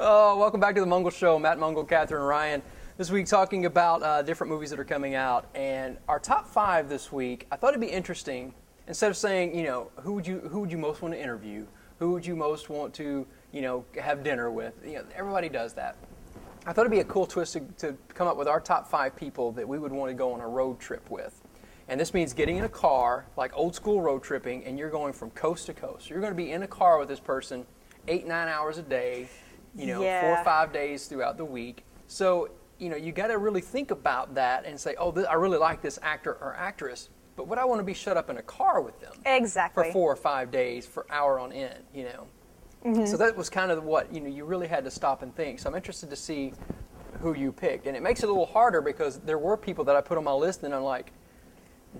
Oh, welcome back to the Mungle Show. Matt Mungle, Kathryn Ryan. This week talking about different movies that are coming out. And our top 5 this week, I thought it'd be interesting, instead of saying, who would you most want to interview? Who would you most want to, have dinner with? Everybody does that. I thought it'd be a cool twist to come up with our top 5 people that we would want to go on a road trip with. And this means getting in a car, like old school road tripping, and you're going from coast to coast. You're going to be in a car with this person 8-9 hours a day, 4 or 5 days throughout the week. So, you got to really think about that and say, I really like this actor or actress, but would I want to be shut up in a car with them? Exactly. For 4 or 5 days, for hour on end, Mm-hmm. So that was kind of what, you really had to stop and think. So I'm interested to see who you picked. And it makes it a little harder because there were people that I put on my list and I'm like,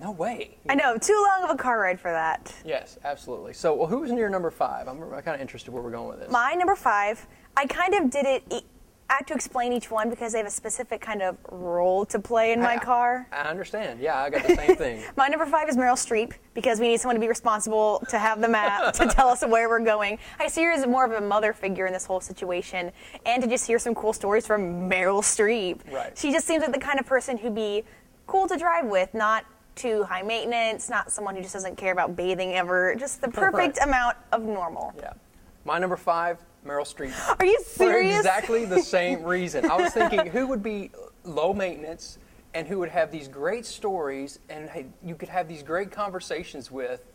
no way. I know, too long of a car ride for that. Yes, absolutely. So, who was in your number 5? I'm kind of interested where we're going with this. My number 5, I kind of did it. I had to explain each one because they have a specific kind of role to play in my car. I understand. Yeah, I got the same thing. My number 5 is Meryl Streep because we need someone to be responsible to have the map to tell us where we're going. I see her as more of a mother figure in this whole situation, and to just hear some cool stories from Meryl Streep. Right. She just seems like the kind of person who'd be cool to drive with, not too high maintenance, not someone who just doesn't care about bathing ever, just the perfect amount of normal. Yeah. My number 5, Meryl Streep. Are you serious? For exactly the same reason. I was thinking who would be low maintenance and who would have these great stories and you could have these great conversations with,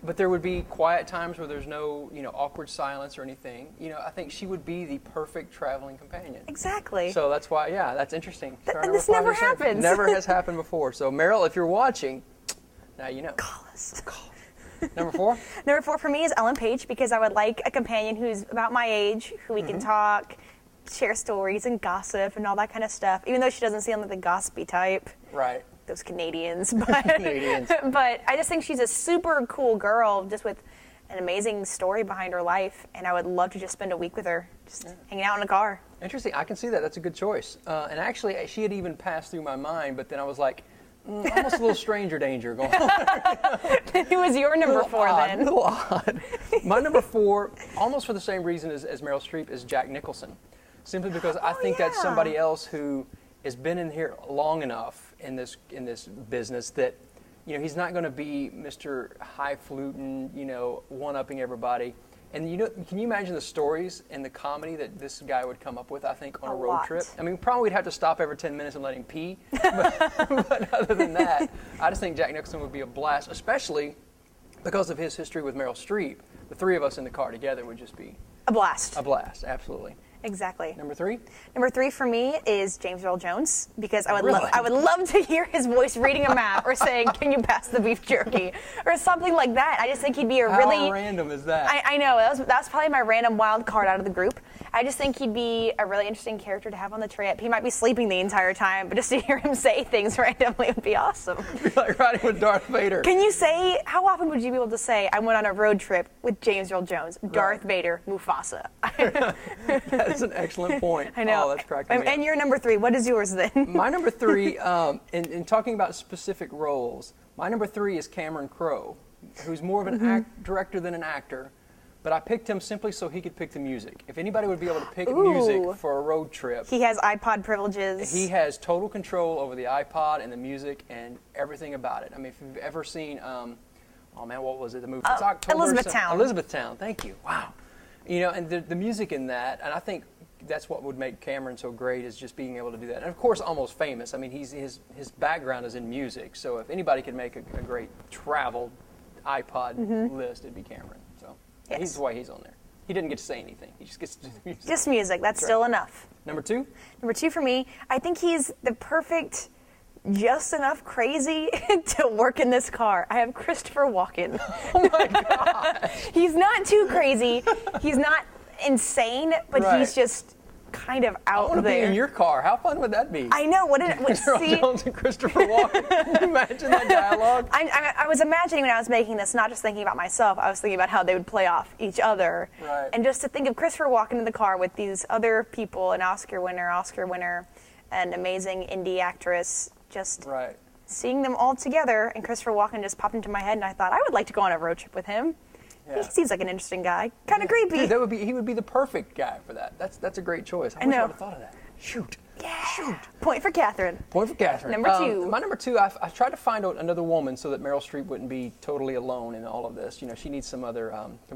but there would be quiet times where there's no, awkward silence or anything. I think she would be the perfect traveling companion. Exactly. So that's why, that's interesting. And this never happens. Never has happened before. So Meryl, if you're watching, now you know. Call us. Number 4? Number 4 for me is Ellen Page because I would like a companion who's about my age, who we can talk, share stories and gossip and all that kind of stuff, even though she doesn't seem like the gossipy type. Right. Those Canadians. But I just think she's a super cool girl just with an amazing story behind her life, and I would love to just spend a week with her, just hanging out in a car. Interesting. I can see that. That's a good choice. And actually, she had even passed through my mind, but then I was like, almost a little stranger danger going on. Who was your number 4 then? A little odd. My number 4, almost for the same reason as Meryl Streep, is Jack Nicholson. Simply because I think that's somebody else who has been in here long enough in this business that, he's not going to be Mr. Highfalutin, one-upping everybody. And can you imagine the stories and the comedy that this guy would come up with, I think, on a road trip? I mean, probably we'd have to stop every 10 minutes and let him pee. But other than that, I just think Jack Nicholson would be a blast, especially because of his history with Meryl Streep. The 3 of us in the car together would just be a blast. A blast, absolutely. Exactly. Number 3? Number 3 for me is James Earl Jones because I would love to hear his voice reading a map or saying, "Can you pass the beef jerky?" or something like that. I just think he'd be How random is that? I know that's probably my random wild card out of the group. I just think he'd be a really interesting character to have on the trip. He might be sleeping the entire time, but just to hear him say things randomly would be awesome. It'd be like riding with Darth Vader. Can you say, how often would you be able to say, "I went on a road trip with James Earl Jones, Darth Vader, Mufasa"? That's an excellent point. I know. Oh, that's cracking me up. And your number 3, what is yours then? My number 3, in talking about specific roles, my number 3 is Cameron Crowe, who's more of an director than an actor. But I picked him simply so he could pick the music. If anybody would be able to pick music for a road trip. He has iPod privileges. He has total control over the iPod and the music and everything about it. I mean, if you've ever seen, what was it? The movie? It's October. Elizabethtown. Elizabethtown, thank you. Wow. And the music in that, and I think that's what would make Cameron so great is just being able to do that. And of course, Almost Famous. I mean, his background is in music. So if anybody could make a great travel iPod list, it'd be Cameron. So. Yes. He's why he's on there. He didn't get to say anything. He just gets to do the music. Just music. That's still enough. Number 2? Number 2 for me, I think he's the perfect, just enough crazy to work in this car. I have Christopher Walken. Oh my God. He's not too crazy. He's not insane, but he's just kind of out there. I want to be in your car. How fun would that be? I know. Jones and Christopher Walken. Can you imagine that dialogue? I was imagining when I was making this, not just thinking about myself, I was thinking about how they would play off each other. Right. And just to think of Christopher Walken in the car with these other people, an Oscar winner, an amazing indie actress, just seeing them all together, and Christopher Walken just popped into my head, and I thought, I would like to go on a road trip with him. He seems like an interesting guy. Kind of creepy. Dude, he would be the perfect guy for that. That's a great choice. I wish I would have thought of that. Shoot. Yeah. Shoot. Point for Kathryn. Point for Kathryn. Number 2. My number 2, I tried to find another woman so that Meryl Streep wouldn't be totally alone in all of this. You know, she needs some other,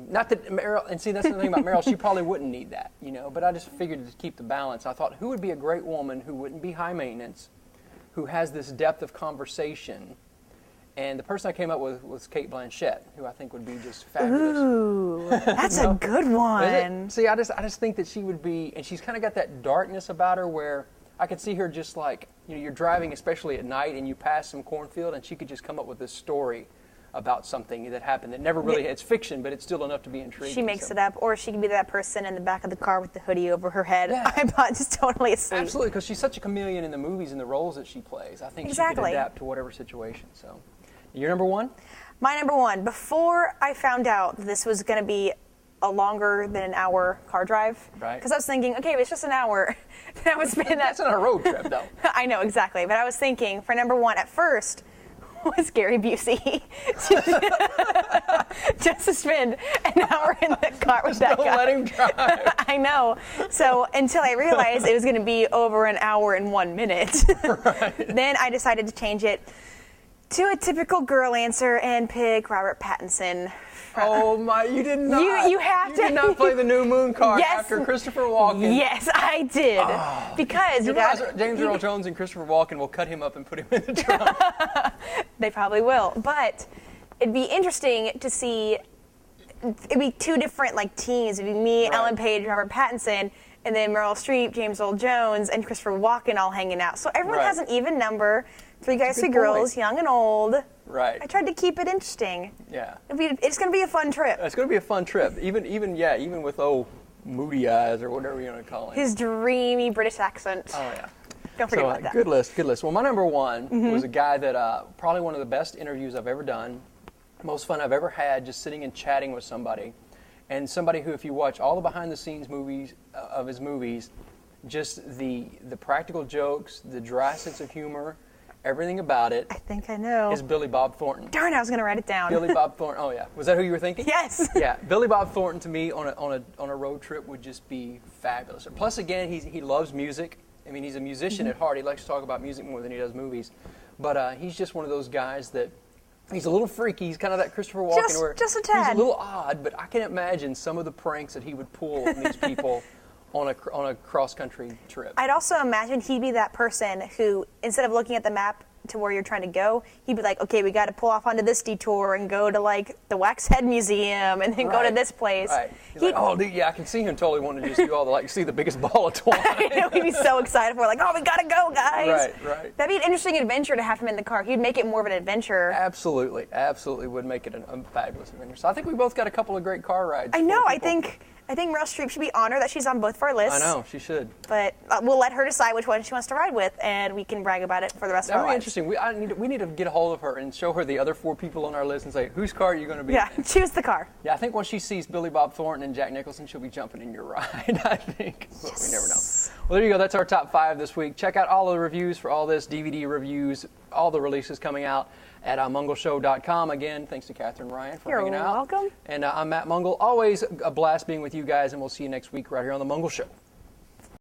not that Meryl, and see, that's the thing about Meryl, she probably wouldn't need that, you know, but I just figured to keep the balance. I thought, who would be a great woman who wouldn't be high maintenance, who has this depth of conversation? And the person I came up with was Cate Blanchett, who I think would be just fabulous. Ooh, that's a good one. See, I just think that she would be, and she's kind of got that darkness about her where I could see her just like, you know, you're driving, especially at night, and you pass some cornfield, and she could just come up with this story about something that happened that never really, it's fiction, but it's still enough to be intriguing. She makes it up, or she could be that person in the back of the car with the hoodie over her head. Yeah. I'm just totally asleep. Absolutely, because she's such a chameleon in the movies and the roles that she plays. I think she could adapt to whatever situation. So, your number 1? My number 1, before I found out that this was going to be a longer than an hour car drive, right? Because I was thinking, okay, if it's just an hour, then I would spend that. That's not a road trip, though. I know, exactly. But I was thinking, for number 1, at first, was Gary Busey. Just to spend an hour in the car with that guy. Don't let him drive. I know. So until I realized it was going to be over an hour and 1 minute, then I decided to change it to a typical girl answer and pick Robert Pattinson. Oh my! You did not. You have to. You did not play the new moon card Yes. after Christopher Walken. Yes, I did. Because you realize James Earl Jones and Christopher Walken will cut him up and put him in the trunk. They probably will, but it'd be interesting to see. It'd be 2 different like teams. It'd be me, Right. Ellen Page, Robert Pattinson, and then Meryl Streep, James Earl Jones, and Christopher Walken all hanging out. So everyone has an even number. 3 guys, 3 girls, young and old. Right. I tried to keep it interesting. Yeah. It's going to be a fun trip. It's going to be a fun trip. Even with Moody Eyes or whatever you want to call him. His dreamy British accent. Oh yeah. Don't forget about that. Good list. Well, my number 1 was a guy that probably one of the best interviews I've ever done, most fun I've ever had, just sitting and chatting with somebody, and somebody who, if you watch all the behind-the-scenes movies of his movies, just the practical jokes, the dry sense of humor, everything about it. I think I know. Is Billy Bob Thornton. Darn, I was going to write it down. Billy Bob Thornton. Oh yeah. Was that who you were thinking? Yes. Yeah. Billy Bob Thornton to me on a road trip would just be fabulous. Plus, again, he loves music. I mean, he's a musician at heart. He likes to talk about music more than he does movies. But he's just one of those guys that he's a little freaky. He's kind of that Christopher Walken just a tad. He's a little odd, but I can imagine some of the pranks that he would pull on these people on a cross-country trip. I'd also imagine he'd be that person who, instead of looking at the map to where you're trying to go, he'd be like, okay, we got to pull off onto this detour and go to like the Wax Head Museum and then go to this place. Right. He's like, oh, dude, yeah, I can see him totally wanting to just do all the, see the biggest ball of twine. I know, he'd be so excited for it, like, oh, we got to go, guys. Right. That'd be an interesting adventure to have him in the car. He'd make it more of an adventure. Absolutely would make it a fabulous adventure. So I think we both got a couple of great car rides. I know, I think Meryl Streep should be honored that she's on both of our lists. I know, she should. But we'll let her decide which one she wants to ride with, and we can brag about it for the rest of our lives. That'd be interesting. We need to get a hold of her and show her the other 4 people on our list and say, whose car are you going to be in? Yeah, choose the car. Yeah, I think once she sees Billy Bob Thornton and Jack Nicholson, she'll be jumping in your ride, I think. But we never know. Well, there you go. That's our top 5 this week. Check out all of the reviews for all this, DVD reviews, all the releases coming out at mungleshow.com. Again, thanks to Kathryn Ryan for hanging out. You're welcome. And I'm Matt Mungle. Always a blast being with you guys, and we'll see you next week right here on The Mungle Show.